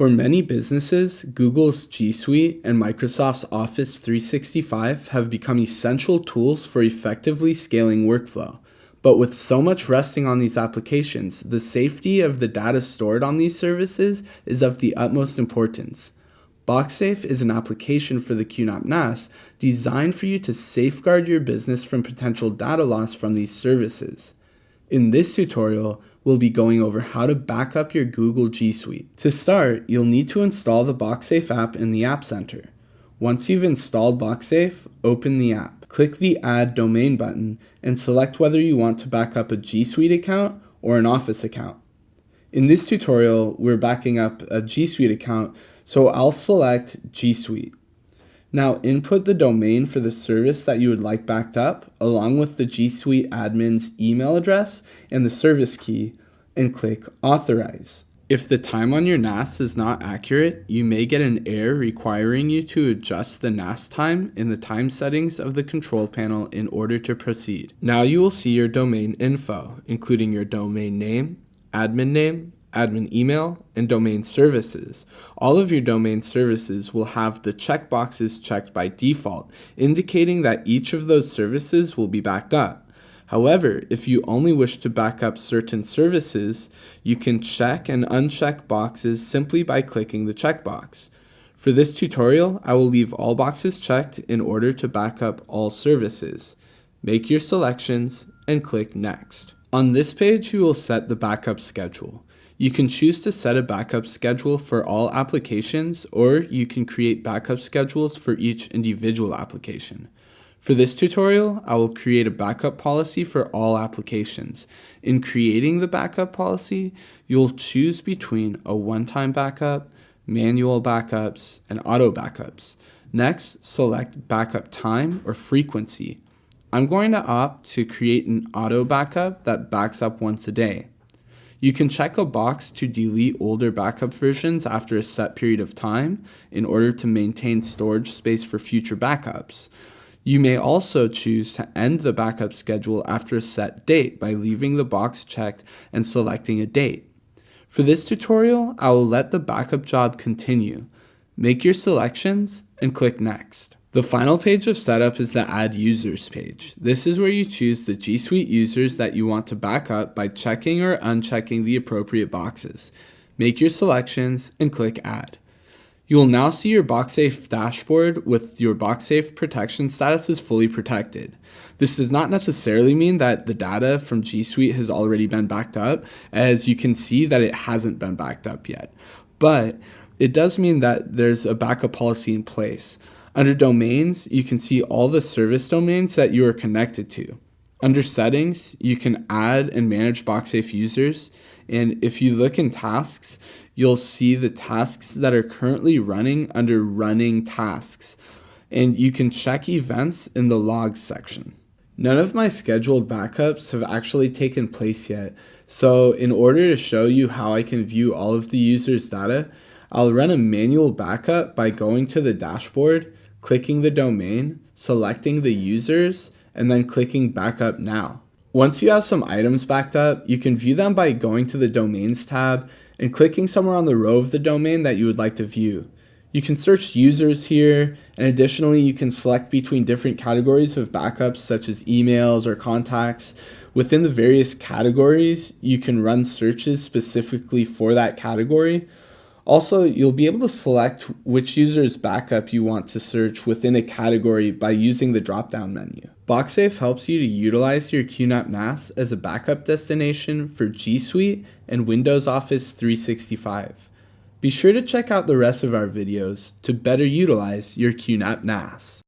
For many businesses, Google's G Suite and Microsoft's Office 365 have become essential tools for effectively scaling workflow. But with so much resting on these applications, the safety of the data stored on these services is of the utmost importance. Boxafe is an application for the QNAP NAS designed for you to safeguard your business from potential data loss from these services. In this tutorial, we'll be going over how to back up your Google G Suite. To start, you'll need to install the Boxafe app in the App Center. Once you've installed Boxafe, open the app. Click the Add Domain button and select whether you want to back up a G Suite account or an Office account. In this tutorial, we're backing up a G Suite account, so I'll select G Suite. Now input the domain for the service that you would like backed up, along with the G Suite admin's email address and the service key, and click Authorize. If the time on your NAS is not accurate, you may get an error requiring you to adjust the NAS time in the time settings of the control panel in order to proceed. Now you will see your domain info, including your domain name, admin email, and domain services. All of your domain services will have the checkboxes checked by default, indicating that each of those services will be backed up. However, if you only wish to back up certain services, you can check and uncheck boxes simply by clicking the checkbox. For this tutorial, I will leave all boxes checked in order to back up all services. Make your selections and click Next. On this page, you will set the backup schedule. You can choose to set a backup schedule for all applications, or you can create backup schedules for each individual application. For this tutorial, I will create a backup policy for all applications. In creating the backup policy, you'll choose between a one-time backup, manual backups, and auto backups. Next, select backup time or frequency. I'm going to opt to create an auto backup that backs up once a day. You can check a box to delete older backup versions after a set period of time in order to maintain storage space for future backups. You may also choose to end the backup schedule after a set date by leaving the box checked and selecting a date. For this tutorial, I will let the backup job continue. Make your selections and click Next. The final page of setup is the Add Users page. This is where you choose the G Suite users that you want to back up by checking or unchecking the appropriate boxes. Make your selections and click Add. You will now see your Boxafe dashboard with your Boxafe protection status is fully protected. This does not necessarily mean that the data from G Suite has already been backed up, as you can see that it hasn't been backed up yet. But it does mean that there's a backup policy in place. Under Domains, you can see all the service domains that you are connected to. Under Settings, you can add and manage Boxafe users, and if you look in Tasks, you'll see the tasks that are currently running under Running Tasks, and you can check events in the Logs section. None of my scheduled backups have actually taken place yet, so in order to show you how I can view all of the users' data, I'll run a manual backup by going to the dashboard, clicking the domain, selecting the users, and then clicking Backup Now. Once you have some items backed up, you can view them by going to the Domains tab and clicking somewhere on the row of the domain that you would like to view. You can search users here, and additionally you can select between different categories of backups such as emails or contacts. Within the various categories, you can run searches specifically for that category. Also, you'll be able to select which user's backup you want to search within a category by using the drop-down menu. Boxafe helps you to utilize your QNAP NAS as a backup destination for G Suite and Windows Office 365. Be sure to check out the rest of our videos to better utilize your QNAP NAS.